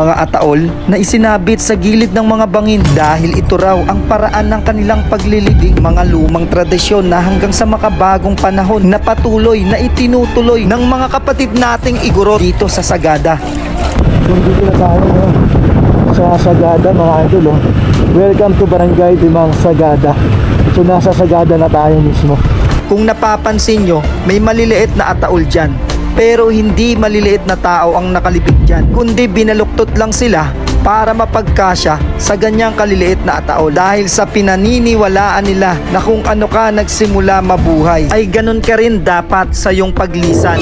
mga ataol na isinabit sa gilid ng mga bangin dahil ito raw ang paraan ng kanilang paglilibing, mga lumang tradisyon na hanggang sa makabagong panahon na patuloy na itinutuloy ng mga kapatid nating Igorot dito sa Sagada. Dito na tayo sa Sagada mga idol. Welcome to Barangay Dimang Sagada. So nasa Sagada na tayo mismo. Kung napapansin nyo, may maliliit na ataol dyan. Pero hindi maliliit na tao ang nakalibig dyan, kundi binaluktot lang sila para mapagkasya sa ganyang kaliliit na ataol. Dahil sa pinaniniwalaan nila na kung ano ka nagsimula mabuhay, ay ganun ka rin dapat sa iyong paglisan.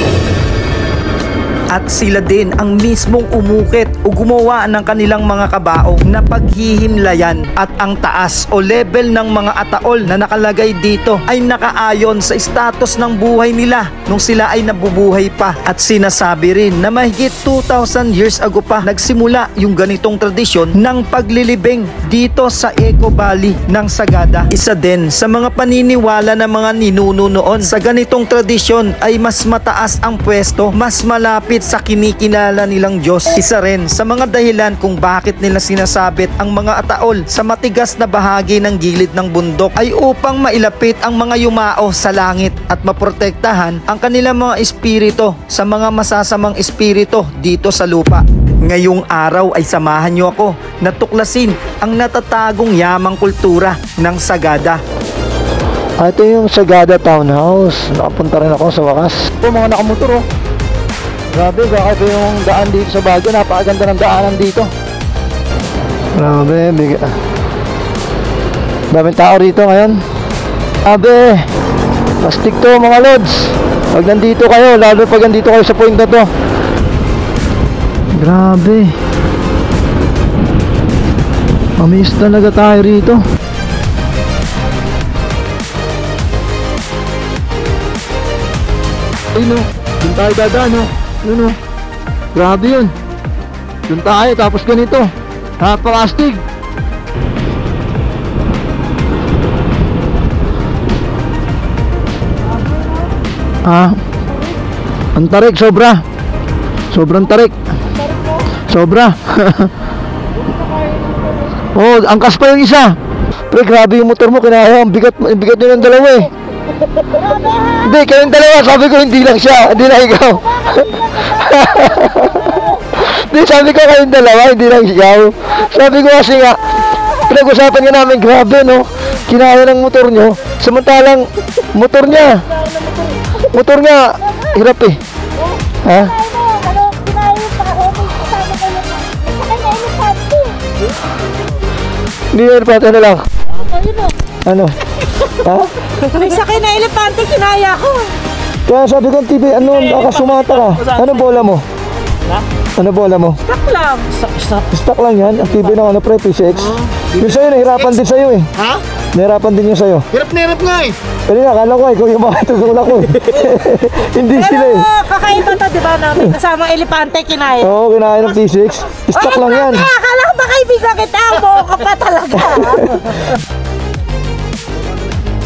At sila din ang mismong umukit o gumawa ng kanilang mga kabaong na paghihimlayan. At ang taas o level ng mga ataol na nakalagay dito ay nakaayon sa status ng buhay nila nung sila ay nabubuhay pa. At sinasabi rin na mahigit 2,000 years ago pa nagsimula yung ganitong tradisyon ng paglilibing dito sa Eco Valley ng Sagada. Isa din sa mga paniniwala ng mga ninuno noon sa ganitong tradisyon ay mas mataas ang pwesto, mas malapit sa kinikinala nilang Diyos. Isa rin sa mga dahilan kung bakit nila sinasabit ang mga ataol sa matigas na bahagi ng gilid ng bundok ay upang mailapit ang mga yumao sa langit at maprotektahan ang kanilang mga espiritu sa mga masasamang espiritu dito sa lupa. Ngayong araw ay samahan niyo ako na tuklasin ang natatagong yamang kultura ng Sagada. Ito yung Sagada Townhouse. Nakapunta rin ako sa wakas. Ito mga nakamotor. Grabe, kakaiba yung daan dito sa Baguio. Napakaganda ng daanan dito. Grabe, daming tao rito ngayon. Grabe, plastic to mga lods. Pag nandito kayo, lalo pag nandito kayo sa point na to. Grabe, mamiss talaga tayo rito. Ayun o, dun tayo dadaan o. Yun o, grabe yun. Doon tayo, tapos ganito, napakastig. Ang tarik, sobra. Sobrang tarik. Sobra. Oh, angkas pa yung isa. Pre, grabe yung motor mo, kinaya. Ang bigat nyo ng dalawa eh. Hindi, kayong dalawa. Sabi ko hindi lang siya, hindi lang ikaw. Hindi, sabi ko kayong dalawa, hindi lang ikaw. Sabi ko kasi nga, pinag-usapan nga namin, grabe no, kinaya ng motor nyo. Samantalang motor niya hirap eh. Ha? Hindi na elepante na lang. Ano? Ha? May sakay na elepante, kinaya ko. Kaya sabi ko, TV, ano, baka sumata ka. Ano bola mo? Ha? Ano bola mo? Stock lang. Stock lang yan. Ang TV ng ano, pre, PCX. Yung sa'yo, nahirapan din sa'yo eh. Ha? Nahirapan din yung sa'yo. Hirap na hirap nga eh. Pero nga, akala ko ikaw yung makatutulak ko eh. Hindi sila eh. Pero kakaiba to, di ba, namin kasamang elepante, kinaya. Oo, kinaya ng PCX. Stock lang yan. Akala ko ba kaibigan kita, buo ka pa talaga.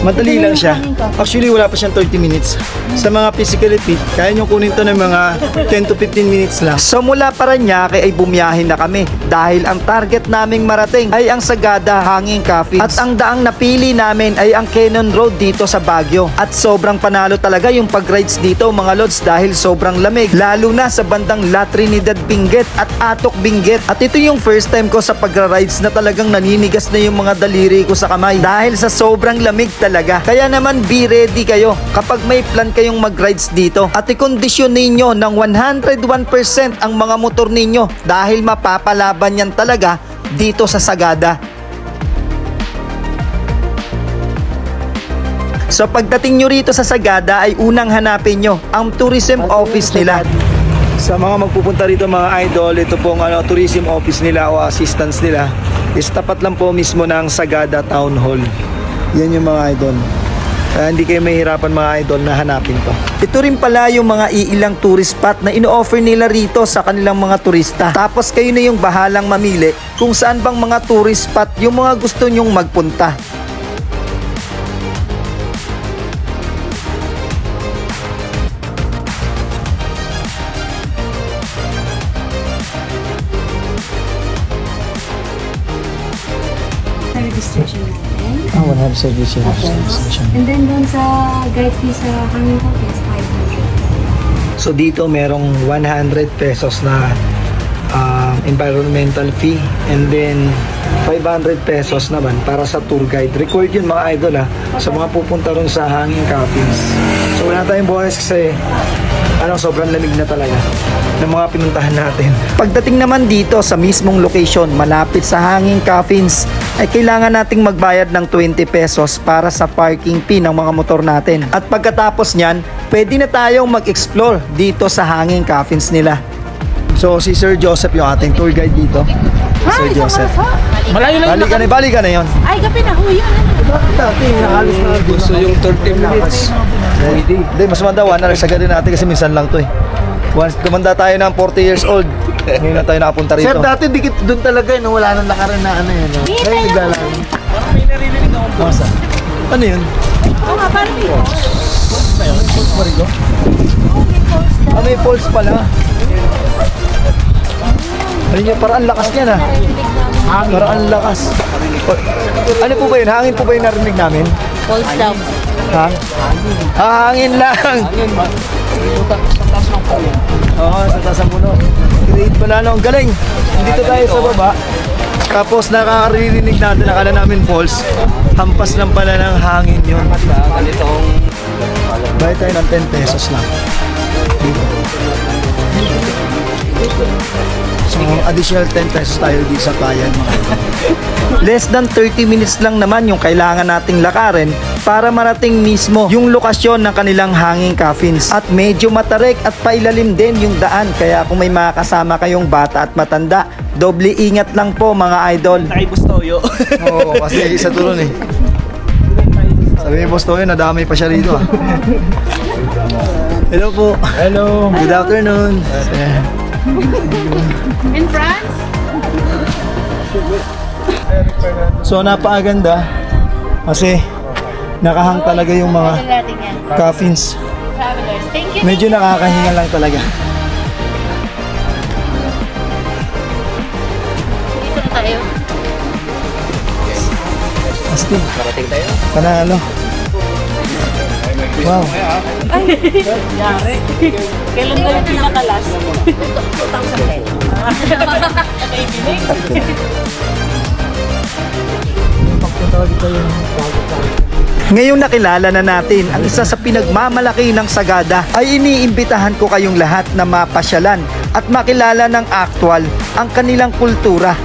Madali lang siya. Actually, wala pa siyang 30 minutes. Sa mga physically fit, kaya nyo kunin to ng mga 10 to 15 minutes lang. So mula Parañaque ay bumiyahin na kami dahil ang target naming marating ay ang Sagada Hanging Cafe. At ang daang napili namin ay ang Cannon Road dito sa Baguio. At sobrang panalo talaga yung pag-rides dito mga lods dahil sobrang lamig. Lalo na sa bandang La Trinidad Benguet at Atok Benguet. At ito yung first time ko sa pag-rides na talagang naninigas na yung mga daliri ko sa kamay. Dahil sa sobrang lamig talaga. Kaya naman be ready kayo kapag may plan kayong mag-rides dito at ikondisyon ninyo ng 101% ang mga motor ninyo dahil mapapalaban yan talaga dito sa Sagada. So pagdating nyo rito sa Sagada ay unang hanapin nyo ang tourism office nila. Sa mga magpupunta rito mga idol, ito pong tourism office nila o assistance nila is tapat lang po mismo ng Sagada Town Hall. Yan yung mga idol. Kaya hindi kayo mahirapan mga idol na hanapin to. Ito rin pala yung mga iilang tourist spot na ino-offer nila rito sa kanilang mga turista. Tapos kayo na yung bahalang mamili kung saan bang mga tourist spot yung mga gusto nyong magpunta. registration natin. 100 service yun. And then doon sa guide fee sa hangin ko is 500. So dito merong 100 pesos na environmental fee, and then 500 pesos naman para sa tour guide. Record yun mga idol sa mga pupunta ron sa Hanging Coffins. So wala tayong bukas kasi sobrang lamig na talaga ng mga pinuntahan natin. Pagdating naman dito sa mismong location malapit sa Hanging Coffins ay kailangan nating magbayad ng 20 pesos para sa parking fee ng mga motor natin. At pagkatapos nyan, pwede na tayong mag-explore dito sa Hanging Coffins nila. So si Sir Joseph yung ating tour guide dito. Sir Joseph. Malayo lang. Bali ka na yun. Ay, gabi na ho yun. Halos na gusto yung 30 minutes. Hindi, mas manda 1 hour. Sagad natin kasi minsan lang to eh. Once tumanda tayo ng 40 years old, ngayon na tayo nakapunta rito. Sir, dati dikit doon talaga yun. Wala nang lakaran na ano yun. Ngayon naglalang. May naririnig ako. Ano yun? Oo nga, parang may May falls pala. Ano yun? Parang ang lakas niya na. Parang ang lakas. Ano po ba yun? Hangin po ba yung narinig namin? falls daw. Ha? Hangin lang! Oo, sa taas ng puno. Great pala no. Ang galing! Dito tayo sa baba. Tapos nakakarinig natin, nakala namin falls. Hampas lang pala ng hangin yun. Bayad tayo ng 10 pesos lang. Dito. So, additional 10 pesos tayo dito sa bayan mga ito. Less than 30 minutes lang naman yung kailangan nating lakarin para marating mismo yung lokasyon ng kanilang Hanging Coffins. At medyo matarik at pailalim din yung daan, kaya kung may mga kasama kayong bata at matanda, doble ingat lang po mga idol. Bustoyo. Oo, kasi isa turon eh. Sabi ni Boss Toyo, nadamay pa siya rito ah. Hello po. Hello. Good afternoon. In France? So napakaganda kasi nakahang talaga yung mga coffins. Travelers. Thank you. Medyo nakakahinga lang talaga. Dito na tayo. Asti. Parating tayo. Panalo. Wow. Yari. Kailan ba yung pinakalas? 2010. Ngayong nakilala na natin ang isa sa pinagmamalaki ng Sagada, ay iniimbitahan ko kayong lahat na mapasyalan at makilala ng aktwal ang kanilang kultura